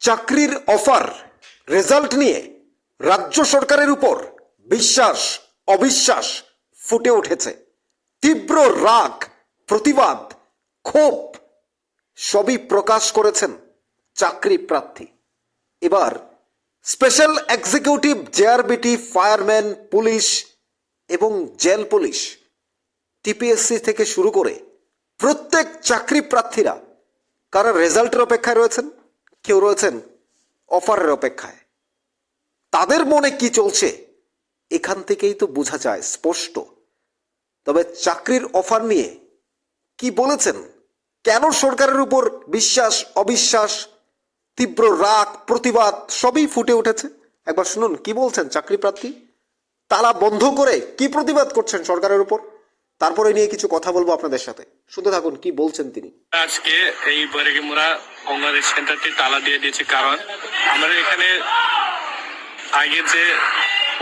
চাকরির offer result নিয়ে রাজ্য সরকারের উপর বিশ্বাস অবিশ্বাস ফুটে উঠেছে। তীব্র রাগ, প্রতিবাদ, ক্ষোভ সবই প্রকাশ করেছেন চাকরি প্রার্থী। এবার special executive JRBT, fireman, police এবং জেল পুলিশ, টিপিএসসি থেকে শুরু করে প্রত্যেক চাকরি প্রার্থীরা কারা রেজাল্টের অপেক্ষায় রয়েছেন, কেউ রয়েছেন অফারের অপেক্ষায়। তাদের মনে কি চলছে এখান থেকেই তো বোঝা যায় স্পষ্ট। তবে চাকরির অফার নিয়ে কি বলেছেন, কেন সরকারের উপর বিশ্বাস অবিশ্বাস, তীব্র রাগ, প্রতিবাদ সবই ফুটে উঠেছে। একবার শুনুন কি বলছেন চাকরি প্রার্থী, তালা বন্ধ করে কি প্রতিবাদ করছেন সরকারের উপর। তারপরে নিয়ে কিছু কথা বলবো আপনাদের সাথে, শুনতে থাকুন কি বলছেন তিনি। আজকে এই বরেগিমুড়া অঙ্গনওয়াড়ি সেন্টারটি তালা দিয়ে দিয়েছে, কারণ আমাদের এখানে আগে যে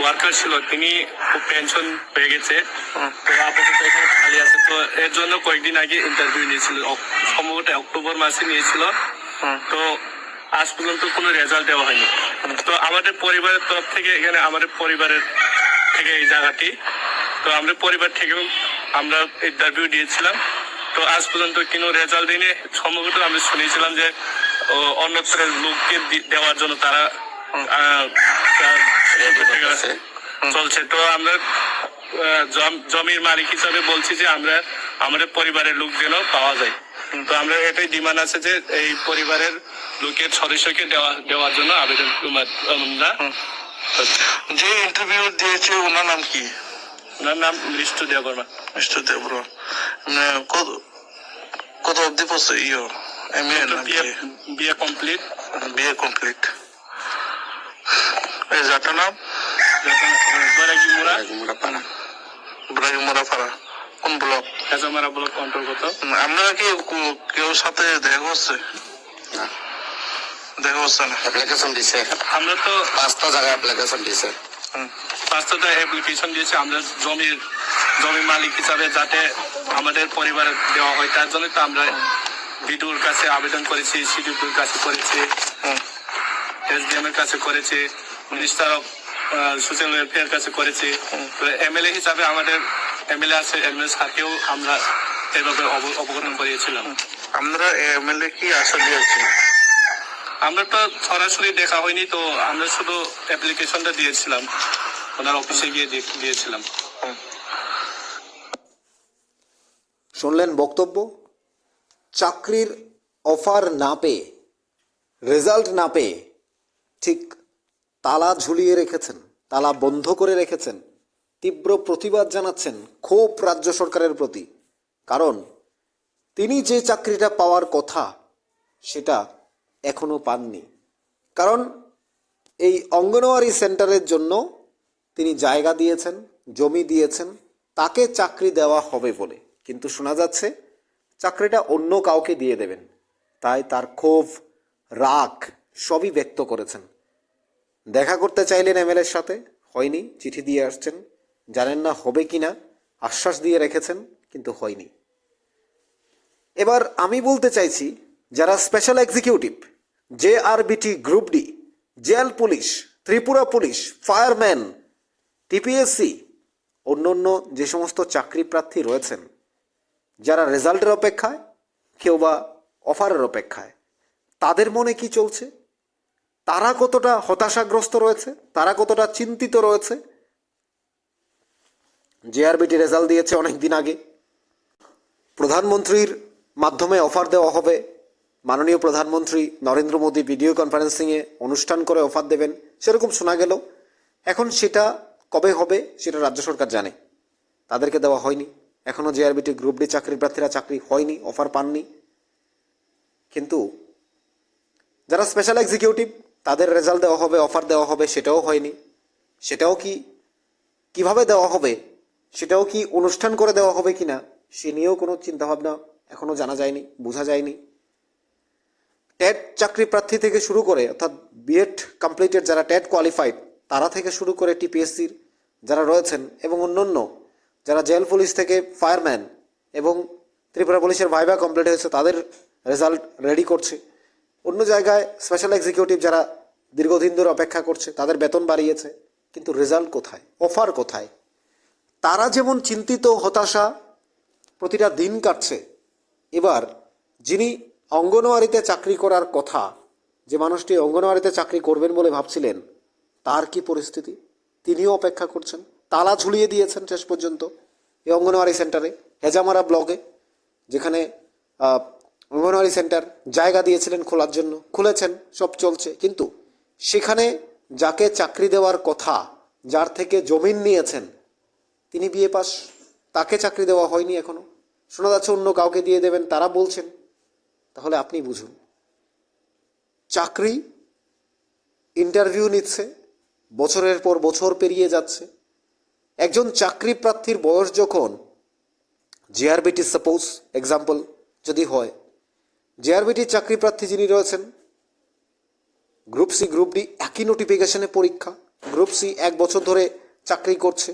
ওয়ার্কার ছিল তিনি পেনশন পেয়ে গেছে, তো আপাতত এখানে খালি আছে। তো এর জন্য কয়েকদিন আগে ইন্টারভিউ নিয়েছিল, সম্ভবত অক্টোবর মাসে নিয়েছিল। তো আজ পর্যন্ত কোনো রেজাল্ট দেওয়া হয়নি। তো আমাদের পরিবারের তরফ থেকে, এখানে আমাদের পরিবারের থেকে এই জায়গাটি, তো আমাদের পরিবার থেকেও আমরা ইন্টারভিউ দিয়েছিলাম। তো আজ পর্যন্ত কোনো রেজাল্ট দিনে, সম্ভবত আমরা শুনেছিলাম যে অন্যত্র লোককে দেওয়ার জন্য তারা চলছে। তো আমরা জমির মালিক হিসাবে বলছি যে আমরা আমাদের পরিবারের লোক যেন পাওয়া যায়। তো আমরা এটাই ডিমান্ড আছে যে এই পরিবারের লোকের সদস্যকে দেওয়ার জন্য আবেদন। আমরা যে ইন্টারভিউ দিয়েছে ওনার নাম কি? ওনার নাম মৃষ্টু দেববর্মা। মিস্টার দেবরা কত অব্দি পড়ছে? BA complete. BA complete. এই জায়গাটার নাম বরাগিমুড়া পাড়া, কোন ব্লক? কাঁচামারা ব্লক অন্তর্গত। আপনারা কি কেউ সাথে দেখা করছে? দেখা হচ্ছে না। অ্যাপ্লিকেশন দিছে, আমরা তো 5টা জায়গায় অ্যাপ্লিকেশন দিছে। 5টা অ্যাপ্লিকেশন দিয়েছি আমরা জমি মালিক হিসাবে, যাতে আমাদের পরিবার দেওয়া হয়। তার জন্য তো আমরা বিডিওর কাছে আবেদন করেছি, সিডিপির কাছে করেছি, এসডিএম এর কাছে করেছি, মিনিস্টার অফ সোশ্যাল ওয়েলফেয়ার কাছে করেছি। তো এমএলএ হিসাবে আমাদের এমএলএ আছে, এমএলএ সাথেও আমরা এভাবে অবগত করিয়েছিলাম। আমরা এমএলএ কি আশা দিয়েছি? আমরা তো সরাসরি দেখা হয়নি, তো আমরা শুধু অ্যাপ্লিকেশনটা দিয়েছিলাম, ওনার অফিসে গিয়ে দিয়েছিলাম। শুনলেন বক্তব্য। চাকরির অফার না পেয়ে, রেজাল্ট না পেয়ে ঠিক তালা ঝুলিয়ে রেখেছেন, তালা বন্ধ করে রেখেছেন, তীব্র প্রতিবাদ জানাচ্ছেন, ক্ষোভ রাজ্য সরকারের প্রতি। কারণ তিনি যে চাকরিটা পাওয়ার কথা সেটা এখনো পাননি। কারণ এই অঙ্গনওয়াড়ি সেন্টারের জন্য তিনি জায়গা দিয়েছেন, জমি দিয়েছেন, তাকে চাকরি দেওয়া হবে বলে, কিন্তু শোনা যাচ্ছে চাকরিটা অন্য কাউকে দিয়ে দেবেন। তাই তার ক্ষোভ, রাগ সবই ব্যক্ত করেছেন। দেখা করতে চাইলেন এমএলএর সাথে, হয়নি, চিঠি দিয়ে আসছেন, জানেন না হবে কি না, আশ্বাস দিয়ে রেখেছেন, কিন্তু হয়নি। এবার আমি বলতে চাইছি, যারা special executive, JRBT, group D, jail police, Tripura police, fireman, TPSC, অন্য যে সমস্ত চাকরি প্রার্থী রয়েছেন, যারা রেজাল্টের অপেক্ষায়, কেউ বা অফারের অপেক্ষায়, তাদের মনে কি চলছে, তারা কতটা হতাশাগ্রস্ত রয়েছে, তারা কতটা চিন্তিত রয়েছে। জেআরবিটি রেজাল্ট দিয়েছে অনেক দিন আগে, প্রধানমন্ত্রীর মাধ্যমে অফার দেওয়া হবে, মাননীয় প্রধানমন্ত্রী নরেন্দ্র মোদী ভিডিও কনফারেন্সিংয়ে অনুষ্ঠান করে অফার দেবেন, সেরকম শোনা গেল। এখন সেটা কবে হবে সেটা রাজ্য সরকার জানে, তাদেরকে দেওয়া হয়নি। এখনও জেআরবিটি, গ্রুপ ডি চাকরি প্রার্থীরা চাকরি হয়নি, অফার পাননি। কিন্তু যারা স্পেশাল এক্সিকিউটিভ, তাদের রেজাল্ট দেওয়া হবে, অফার দেওয়া হবে, সেটাও হয়নি। সেটাও কিভাবে দেওয়া হবে, সেটাও কি অনুষ্ঠান করে দেওয়া হবে কিনা, সে নিয়েও কোনো চিন্তাভাবনা এখনও জানা যায়নি, বোঝা যায়নি। টেট চাকরি প্রার্থী থেকে শুরু করে, অর্থাৎ বিএড কমপ্লিটেড যারা টেট কোয়ালিফাইড, তারা থেকে শুরু করে টিপিএসসির যারা রয়েছেন, এবং অন্যান্য যারা জেল পুলিশ থেকে ফায়ারম্যান এবং ত্রিপুরা পুলিশের ভাইভা কমপ্লিট হয়েছে, তাদের রেজাল্ট রেডি করছে। অন্য জায়গায় স্পেশাল এক্সিকিউটিভ যারা দীর্ঘদিন ধরে অপেক্ষা করছে তাদের বেতন বাড়িয়েছে, কিন্তু রেজাল্ট কোথায়, অফার কোথায়? তারা যেমন চিন্তিত, হতাশা, প্রতিটা দিন কাটছে, এবার যিনি অঙ্গনওয়াড়িতে চাকরি করার কথা, যে মানুষটি অঙ্গনওয়াড়িতে চাকরি করবেন বলে ভাবছিলেন, তার কি পরিস্থিতি? তিনিও অপেক্ষা করছেন, তালা ঝুলিয়ে দিয়েছেন শেষ পর্যন্ত এই অঙ্গনওয়াড়ি সেন্টারে, হেজামারা ব্লকে, যেখানে অঙ্গনওয়াড়ি সেন্টার জায়গা দিয়েছিলেন খোলার জন্য, খুলেছেন, সব চলছে, কিন্তু সেখানে যাকে চাকরি দেওয়ার কথা, যার থেকে জমিন নিয়েছেন, তিনি বিএ পাস, তাকে চাকরি দেওয়া হয়নি এখনো। শোনা যাচ্ছে অন্য কাউকে দিয়ে দেবেন, তারা বলছেন। তাহলে আপনি বুঝুন, চাকরি ইন্টারভিউ নিচ্ছে, বছরের পর বছর পেরিয়ে যাচ্ছে। একজন চাকরি প্রার্থীর বয়স যখন, জেআরবিটি সাপোজ এক্সাম্পল যদি হয়, জেআরবিটির চাকরি প্রার্থী যিনি রয়েছেন, গ্রুপ সি গ্রুপ ডি একই নোটিফিকেশনে পরীক্ষা, গ্রুপ সি 1 বছর ধরে চাকরি করছে,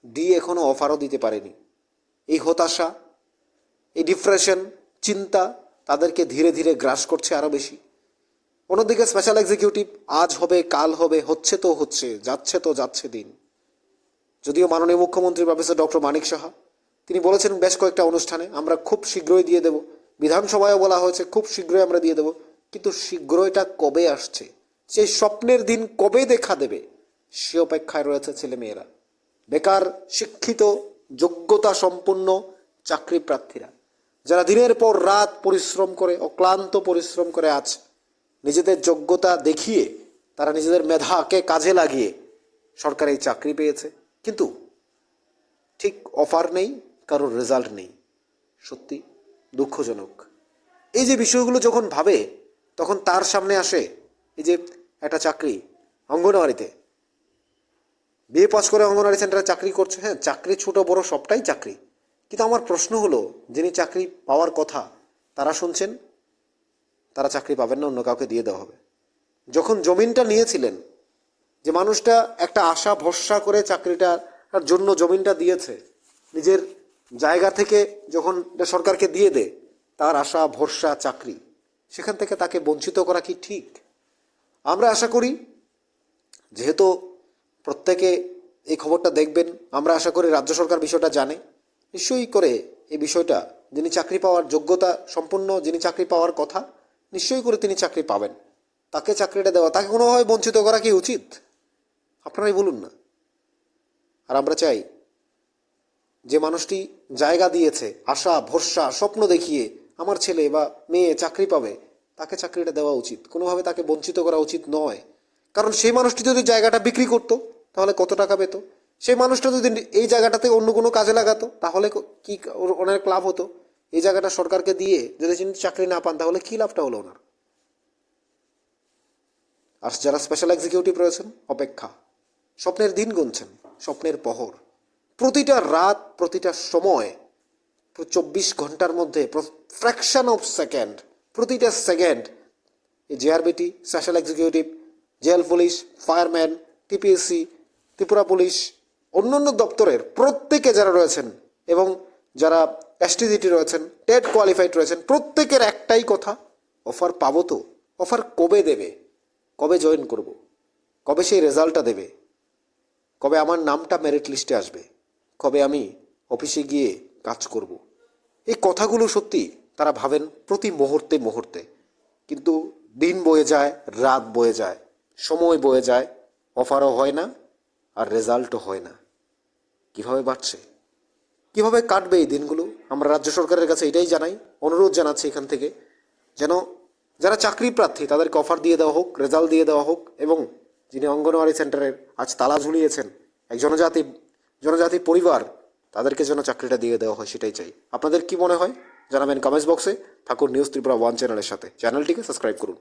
ডি এখনও অফারও দিতে পারেনি। এই হতাশা, এই ডিপ্রেশন, চিন্তা তাদেরকে ধীরে ধীরে গ্রাস করছে আরও বেশি। অন্যদিকে স্পেশাল এক্সিকিউটিভ আজ হবে, কাল হবে, হচ্ছে তো হচ্ছে, যাচ্ছে তো যাচ্ছে দিন। যদিও মাননীয় মুখ্যমন্ত্রী প্রফেসর ডক্টর মানিক সাহা তিনি বলেছেন বেশ কয়েকটা অনুষ্ঠানে, আমরা খুব শীঘ্রই দিয়ে দেব, বিধানসভায়ও বলা হয়েছে খুব শীঘ্রই আমরা দিয়ে দেব, কিন্তু শীঘ্রইটা কবে আসছে, সেই স্বপ্নের দিন কবে দেখা দেবে, সে অপেক্ষায় রয়েছে ছেলেমেয়েরা, বেকার শিক্ষিত যোগ্যতা সম্পন্ন চাকরি প্রার্থীরা, যারা দিনের পর রাত পরিশ্রম করে, অক্লান্ত পরিশ্রম করে আছে, নিজেদের যোগ্যতা দেখিয়ে, তারা নিজেদের মেধাকে কাজে লাগিয়ে সরকারি চাকরি পেয়েছে, কিন্তু ঠিক অফার নেই, কারোর রেজাল্ট নেই। সত্যি দুঃখজনক। এই যে বিষয়গুলো যখন ভাবে, তখন তার সামনে আসে এই যে একটা চাকরি অঙ্গনওয়াড়িতে, বিএ পাস করে অঙ্গনওয়াড়ি সেন্টারে চাকরি করছে। হ্যাঁ, চাকরি ছোট বড় সবটাই চাকরি, কিন্তু আমার প্রশ্ন হলো, যিনি চাকরি পাওয়ার কথা তারা শুনছেন তারা চাকরি পাবেন না, অন্য কাউকে দিয়ে দেওয়া হবে। যখন জমিনটা নিয়েছিলেন, যে মানুষটা একটা আশা ভরসা করে চাকরিটার জন্য জমিনটা দিয়েছে, নিজের জায়গা থেকে যখন সরকারকে দিয়ে দেয়, তার আশা ভরসা চাকরি, সেখান থেকে তাকে বঞ্চিত করা কি ঠিক? আমরা আশা করি, যেহেতু প্রত্যেকে এই খবরটা দেখবেন, আমরা আশা করি রাজ্য সরকার বিষয়টা জানে, নিশ্চয়ই করে এই বিষয়টা, যিনি চাকরি পাওয়ার যোগ্যতা সম্পন্ন, যিনি চাকরি পাওয়ার কথা, নিশ্চয়ই করে তিনি চাকরি পাবেন, তাকে চাকরিটা দেওয়া, তাকে কোনোভাবে বঞ্চিত করা কি উচিত? আপনারাই বলুন না। আর আমরা চাই, যে মানুষটি জায়গা দিয়েছে, আশা ভরসা স্বপ্ন দেখিয়ে আমার ছেলে বা মেয়ে চাকরি পাবে, তাকে চাকরিটা দেওয়া উচিত, কোনোভাবে তাকে বঞ্চিত করা উচিত নয়। কারণ সেই মানুষটি যদি জায়গাটা বিক্রি করতো, তাহলে কত টাকা পেত? সেই মানুষটা যদি এই জায়গাটাতে অন্য কোনো কাজে লাগাতো, তাহলে কি ওর অনেক লাভ হতো। এই জায়গাটা সরকারকে দিয়ে যদি তিনি চাকরি না পান, তাহলে কি লাভটা হলো ওনার? আর যারা স্পেশাল এক্সিকিউটিভ রয়েছেন, অপেক্ষা, স্বপ্নের দিন গুনছেন, স্বপ্নের পহর, প্রতিটা রাত, প্রতিটা সময়, 24 ঘন্টার মধ্যে ফ্র্যাকশন অফ সেকেন্ড, প্রতিটা সেকেন্ড এই JRBT, special executive, jail police, fireman, TPSC, Tripura police, অন্যান্য দপ্তরের প্রত্যেকে যারা রয়েছেন, এবং যারা এসটিজিটি রয়েছেন, টেট কোয়ালিফাইড রয়েছেন, প্রত্যেকের একটাই কথা, অফার পাবো তো? অফার কবে দেবে? কবে জয়েন করব? কবে সেই রেজাল্টটা দেবে? কবে আমার নামটা মেরিট লিস্টে আসবে? কবে আমি অফিসে গিয়ে কাজ করব? এই কথাগুলো সত্যি তারা ভাবেন প্রতি মুহূর্তে মুহূর্তে, কিন্তু দিন বয়ে যায়, রাত বয়ে যায়, সময় বয়ে যায়, অফারও হয় না, আর রেজাল্টও হয় না। কিভাবে বাড়ছে, কিভাবে কাটবে এই দিনগুলো? আমরা রাজ্য সরকারের কাছে এটাই জানাই, অনুরোধ জানাচ্ছি এখান থেকে, যেন যারা চাকরি প্রার্থী তাদেরকে অফার দিয়ে দেওয়া হোক, রেজাল্ট দিয়ে দেওয়া হোক, এবং যিনি অঙ্গনওয়াড়ি সেন্টারের আজ তালা ঝুলিয়েছেন, এক জনজাতি পরিবার, তাদেরকে যেন চাকরিটা দিয়ে দেওয়া হয়, সেটাই চাই। আপনাদের কি মনে হয় জানাবেন কমেন্টস বক্সে। থাকুন নিউজ ত্রিপুরা 1 চ্যানেলের সাথে, চ্যানেলটিকে সাবস্ক্রাইব করুন।